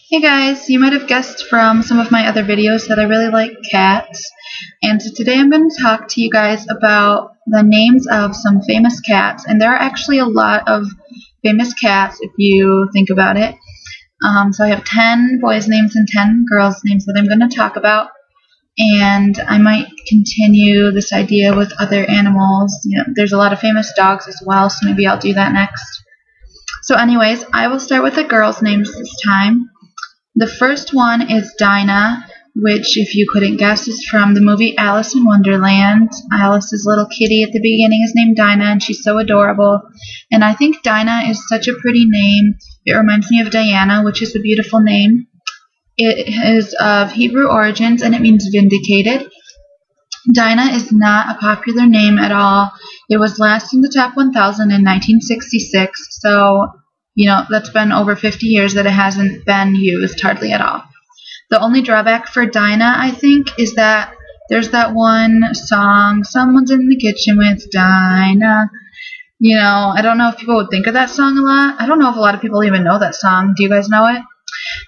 Hey guys, you might have guessed from some of my other videos that I really like cats, and so today I'm going to talk to you guys about the names of some famous cats, and there are actually a lot of famous cats if you think about it. So I have 10 boys' names and 10 girls' names that I'm going to talk about, and I might continue this idea with other animals. There's a lot of famous dogs as well, so maybe I'll do that next. So anyways, I will start with the girls' names this time. The first one is Dinah, which, if you couldn't guess, is from the movie Alice in Wonderland. Alice's little kitty at the beginning is named Dinah, and she's so adorable. And I think Dinah is such a pretty name. It reminds me of Diana, which is a beautiful name. It is of Hebrew origins, and it means vindicated. Dinah is not a popular name at all. It was last in the top 1,000 in 1966, so that's been over 50 years that it hasn't been used hardly at all. The only drawback for Dinah, I think, is that there's that one song, Someone's in the Kitchen with Dinah. I don't know if people would think of that song a lot. I don't know if a lot of people even know that song. Do you guys know it?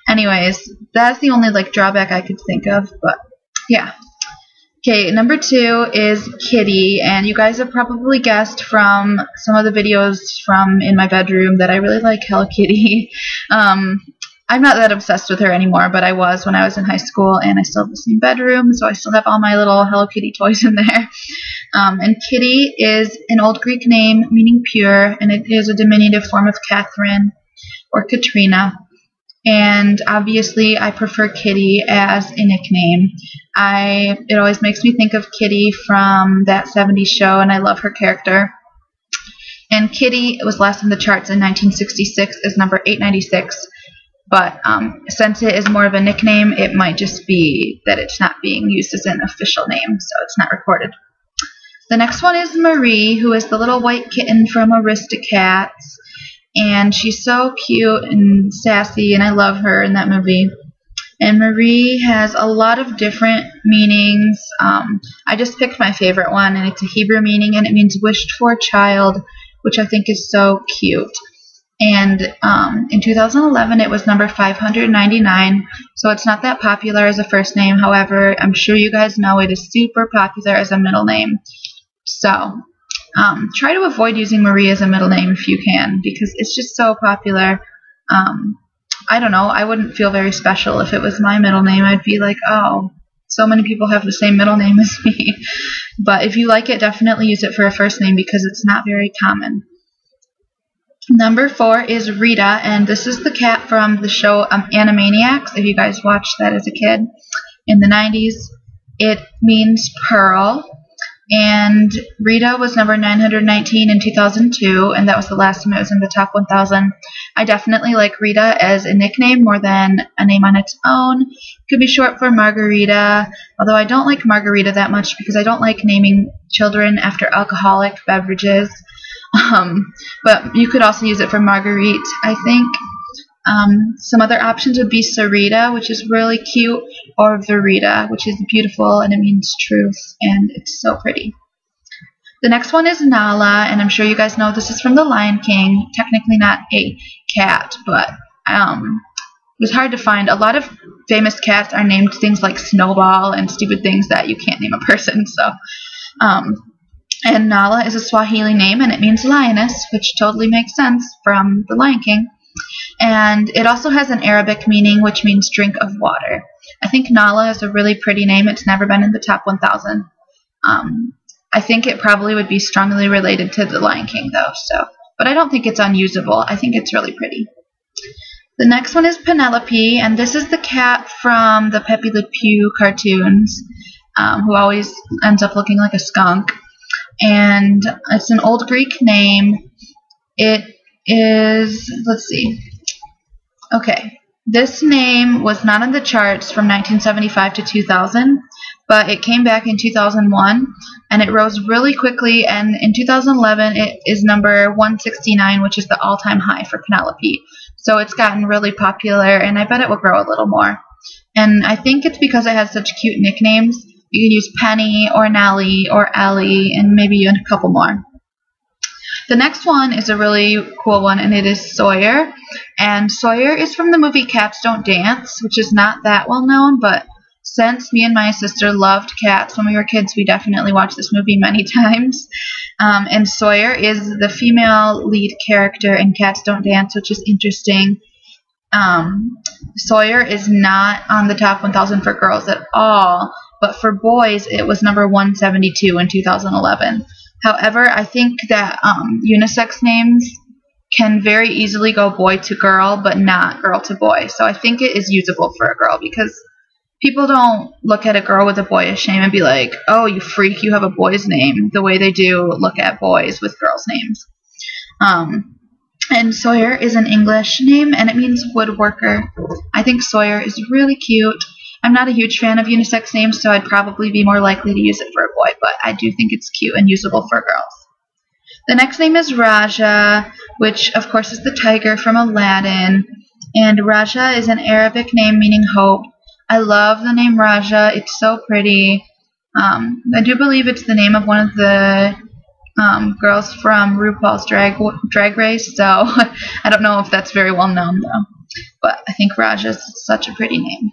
Anyways, that's the only drawback I could think of, but yeah. Okay, number 2 is Kitty, and you guys have probably guessed from some of the videos from in my bedroom that I really like Hello Kitty. I'm not that obsessed with her anymore, but I was when I was in high school, and I still have the same bedroom, so I still have all my little Hello Kitty toys in there. And Kitty is an Old Greek name meaning pure, and it is a diminutive form of Catherine or Katrina. And obviously, I prefer Kitty as a nickname. It always makes me think of Kitty from that 70s show, and I love her character. And Kitty was last in the charts in 1966 as number 896. But since it is more of a nickname, it might just be that it's not being used as an official name, so it's not recorded. The next one is Marie, who is the little white kitten from Aristocats. And she's so cute and sassy, and I love her in that movie. And Marie has a lot of different meanings. I just picked my favorite one, and it's a Hebrew meaning, and it means wished for child, which I think is so cute. And in 2011, it was number 599, so it's not that popular as a first name. However, I'm sure you guys know it is super popular as a middle name. So try to avoid using Marie as a middle name if you can, because it's just so popular. I don't know, I wouldn't feel very special if it was my middle name. I'd be like, oh, so many people have the same middle name as me. But if you like it, definitely use it for a first name because it's not very common. Number 4 is Rita, and this is the cat from the show Animaniacs, if you guys watched that as a kid in the 90s. It means pearl. And Rita was number 919 in 2002, and that was the last time it was in the top 1,000. I definitely like Rita as a nickname more than a name on its own. It could be short for Margarita, although I don't like Margarita that much because I don't like naming children after alcoholic beverages. But you could also use it for Marguerite, I think. Some other options would be Sarita, which is really cute, or Verita, which is beautiful, and it means truth, and it's so pretty. The next one is Nala, and I'm sure you guys know this is from The Lion King. Technically not a cat, but it was hard to find. A lot of famous cats are named things like Snowball and stupid things that you can't name a person. So, and Nala is a Swahili name, and it means lioness, which totally makes sense from The Lion King. And it also has an Arabic meaning, which means drink of water. I think Nala is a really pretty name. It's never been in the top 1,000. I think it probably would be strongly related to The Lion King, though. But I don't think it's unusable. I think it's really pretty. The next one is Penelope, and this is the cat from the Pepe Le Pew cartoons, who always ends up looking like a skunk. And it's an Old Greek name. It is, let's see. Okay, this name was not on the charts from 1975 to 2000, but it came back in 2001, and it rose really quickly, and in 2011 it is number 169, which is the all-time high for Penelope. So it's gotten really popular, and I bet it will grow a little more. And I think it's because it has such cute nicknames. You can use Penny or Nellie or Ellie and maybe a couple more. The next one is a really cool one, and it is Sawyer. And Sawyer is from the movie Cats Don't Dance, which is not that well known, but since me and my sister loved cats when we were kids, we definitely watched this movie many times. And Sawyer is the female lead character in Cats Don't Dance, which is interesting. Sawyer is not on the top 1,000 for girls at all, but for boys it was number 172 in 2011. However, I think that unisex names can very easily go boy to girl, but not girl to boy. So I think it is usable for a girl, because people don't look at a girl with a boyish name and be like, oh, you freak, you have a boy's name, the way they do look at boys with girls' names. And Sawyer is an English name, and it means woodworker. I think Sawyer is really cute. I'm not a huge fan of unisex names, so I'd probably be more likely to use it for a boy, but I do think it's cute and usable for girls. The next name is Raja, which of course is the tiger from Aladdin. And Raja is an Arabic name meaning hope. I love the name Raja. It's so pretty. I do believe it's the name of one of the girls from RuPaul's Drag Race, so I don't know if that's very well known though. But I think Raja is such a pretty name.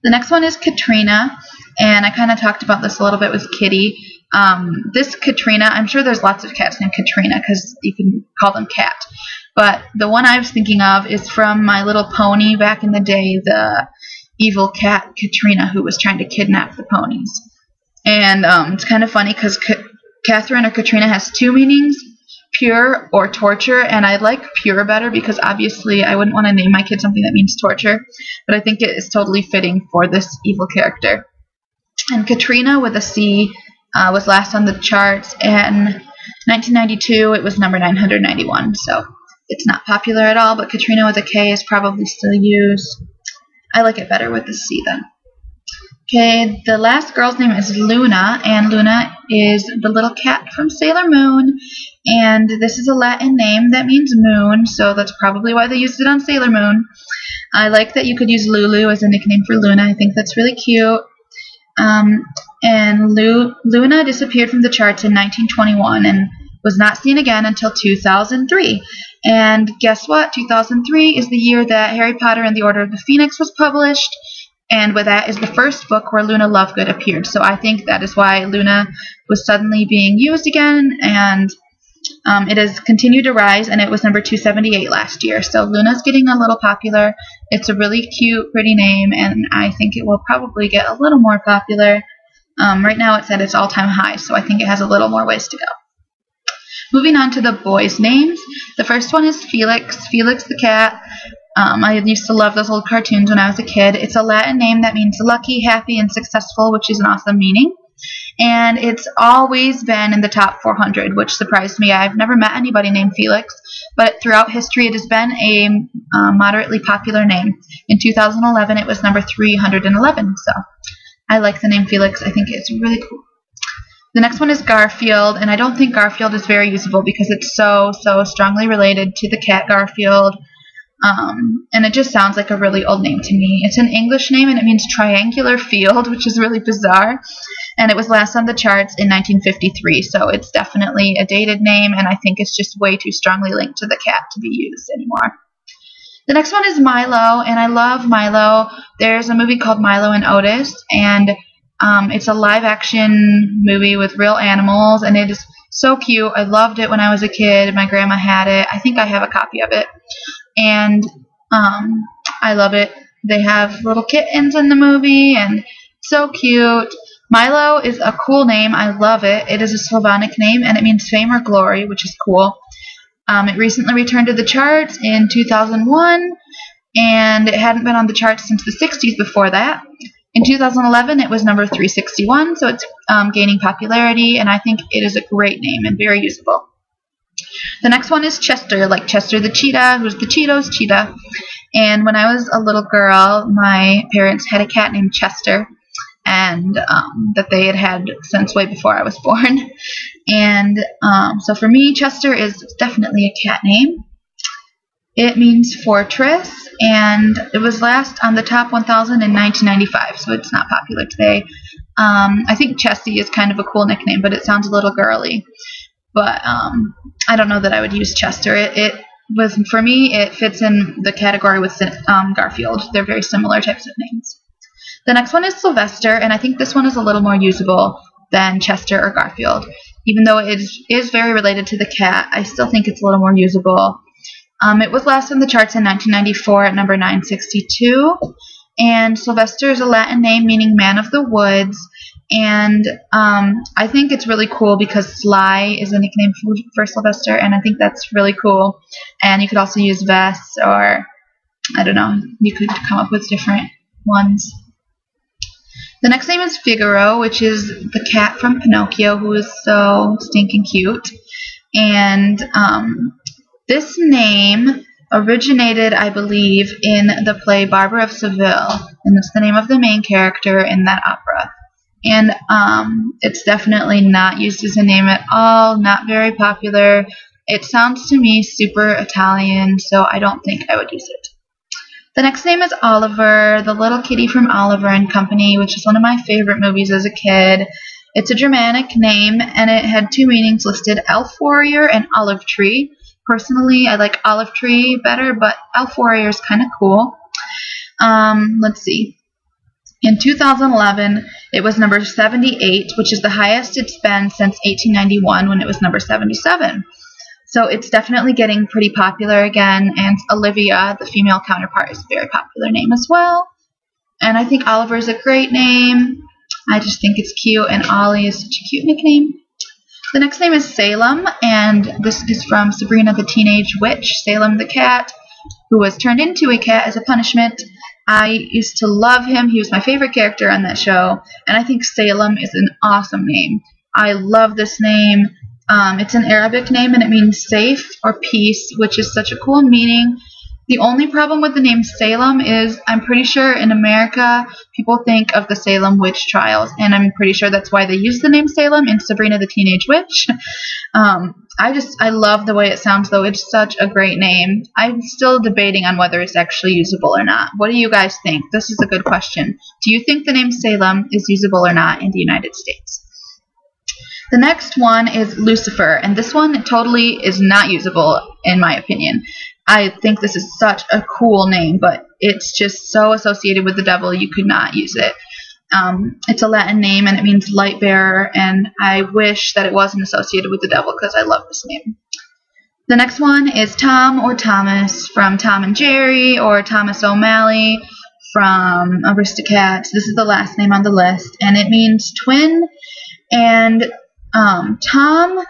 The next one is Katrina, and I kind of talked about this a little bit with Kitty. This Katrina, I'm sure there's lots of cats named Katrina because you can call them cat. But the one I was thinking of is from My Little Pony back in the day, the evil cat Katrina who was trying to kidnap the ponies. And it's kind of funny because Catherine or Katrina has two meanings, pure or torture, and I like pure better because obviously I wouldn't want to name my kid something that means torture, but I think it is totally fitting for this evil character. And Katrina with a C was last on the charts in 1992. It was number 991, so it's not popular at all, but Katrina with a K is probably still used. I like it better with the C then. Okay, the last girl's name is Luna, and Luna is the little cat from Sailor Moon, and this is a Latin name that means moon, so that's probably why they used it on Sailor Moon. I like that you could use Lulu as a nickname for Luna. I think that's really cute. And Luna disappeared from the charts in 1921 and was not seen again until 2003. And guess what? 2003 is the year that Harry Potter and the Order of the Phoenix was published, and with that is the first book where Luna Lovegood appeared. So I think that is why Luna was suddenly being used again, and it has continued to rise, and it was number 278 last year. So Luna's getting a little popular. It's a really cute, pretty name, and I think it will probably get a little more popular. Right now it's at its all-time high, so I think it has a little more ways to go. Moving on to the boys' names. The first one is Felix. Felix the cat. I used to love those old cartoons when I was a kid. It's a Latin name that means lucky, happy, and successful, which is an awesome meaning. And it's always been in the top 400, which surprised me. I've never met anybody named Felix, but throughout history it has been a moderately popular name. In 2011 it was number 311, so I like the name Felix. I think it's really cool. The next one is Garfield, and I don't think Garfield is very usable because it's so strongly related to the cat Garfield. And it just sounds like a really old name to me. It's an English name, and it means triangular field, which is really bizarre. And it was last on the charts in 1953, so it's definitely a dated name, and I think it's just way too strongly linked to the cat to be used anymore. The next one is Milo, and I love Milo. There's a movie called Milo and Otis, and it's a live-action movie with real animals, and it is so cute. I loved it when I was a kid. My grandma had it. I think I have a copy of it. And I love it. They have little kittens in the movie, and so cute. Milo is a cool name. I love it. It is a Slavonic name, and it means fame or glory, which is cool. It recently returned to the charts in 2001, and it hadn't been on the charts since the 60s before that. In 2011, it was number 361, so it's gaining popularity, and I think it is a great name and very usable. The next one is Chester, like Chester the cheetah, who's the Cheetos cheetah. And when I was a little girl, my parents had a cat named Chester, and that they had since way before I was born. And so for me, Chester is definitely a cat name. It means fortress, and it was last on the top 1,000 in 1995, so it's not popular today. I think Chessie is kind of a cool nickname, but it sounds a little girly. but I don't know that I would use Chester. It was, for me, it fits in the category with Garfield. They're very similar types of names. The next one is Sylvester, and I think this one is a little more usable than Chester or Garfield. Even though it is very related to the cat, I still think it's a little more usable. It was last on the charts in 1994 at number 962, and Sylvester is a Latin name meaning man of the woods, and I think it's really cool because Sly is a nickname for Sylvester, and I think that's really cool. And you could also use Vess, or I don't know, you could come up with different ones. The next name is Figaro, which is the cat from Pinocchio, who is so stinking cute. And this name originated, I believe, in the play Barber of Seville, and it's the name of the main character in that opera. And it's definitely not used as a name at all, not very popular. It sounds to me super Italian, so I don't think I would use it. The next name is Oliver, the little kitty from Oliver and Company, which is one of my favorite movies as a kid. It's a Germanic name, and it had two meanings listed, elf warrior and olive tree. Personally, I like olive tree better, but elf warrior is kind of cool. Let's see. In 2011, it was number 78, which is the highest it's been since 1891 when it was number 77. So it's definitely getting pretty popular again, and Olivia, the female counterpart, is a very popular name as well. And I think Oliver is a great name. I just think it's cute, and Ollie is such a cute nickname. The next name is Salem, and this is from Sabrina the Teenage Witch. Salem the cat, who was turned into a cat as a punishment. I used to love him. He was my favorite character on that show, and I think Salem is an awesome name. I love this name. It's an Arabic name, and it means safe or peace, which is such a cool meaning. The only problem with the name Salem is I'm pretty sure in America people think of the Salem witch trials, and I'm pretty sure that's why they use the name Salem in Sabrina the Teenage Witch. I love the way it sounds, though. It's such a great name. I'm still debating on whether it's actually usable or not. What do you guys think? This is a good question. Do you think the name Salem is usable or not in the United States? The next one is Lucifer, and this one totally is not usable in my opinion. I think this is such a cool name, but it's just so associated with the devil you could not use it. It's a Latin name, and it means light bearer, and I wish that it wasn't associated with the devil because I love this name. The next one is Tom or Thomas from Tom and Jerry, or Thomas O'Malley from Aristocats. This is the last name on the list, and it means twin, and Tom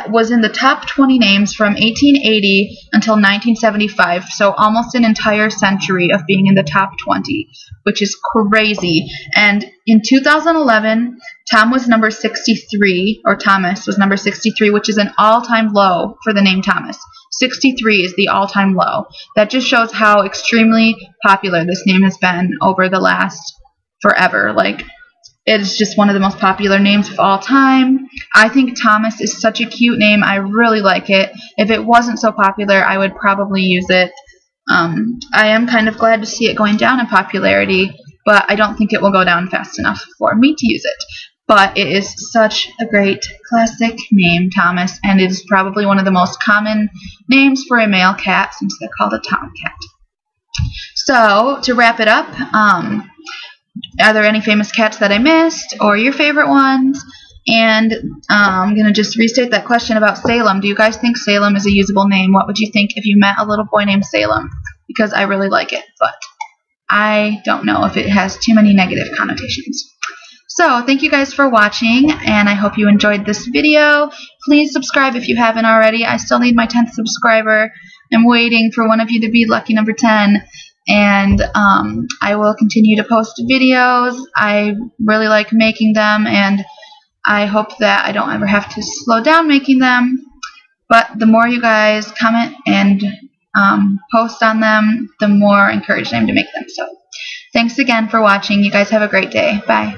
was in the top 20 names from 1880 until 1975, so almost an entire century of being in the top 20, which is crazy. And in 2011, Tom was number 63, or Thomas was number 63, which is an all-time low for the name Thomas. 63 is the all-time low. That just shows how extremely popular this name has been over the last forever. Like, it's just one of the most popular names of all time. I think Thomas is such a cute name. I really like it. If it wasn't so popular, I would probably use it. I am kind of glad to see it going down in popularity, but I don't think it will go down fast enough for me to use it. But it is such a great classic name, Thomas, and it is probably one of the most common names for a male cat since they're called a tomcat. So, to wrap it up, are there any famous cats that I missed, or your favorite ones? And I'm going to just restate that question about Salem. Do you guys think Salem is a usable name? What would you think if you met a little boy named Salem? Because I really like it, but I don't know if it has too many negative connotations. So, thank you guys for watching, and I hope you enjoyed this video. Please subscribe if you haven't already. I still need my 10th subscriber. I'm waiting for one of you to be lucky number 10. And I will continue to post videos. I really like making them, and I hope that I don't ever have to slow down making them. But the more you guys comment and post on them, the more encouraged I am to make them. So thanks again for watching. You guys have a great day. Bye.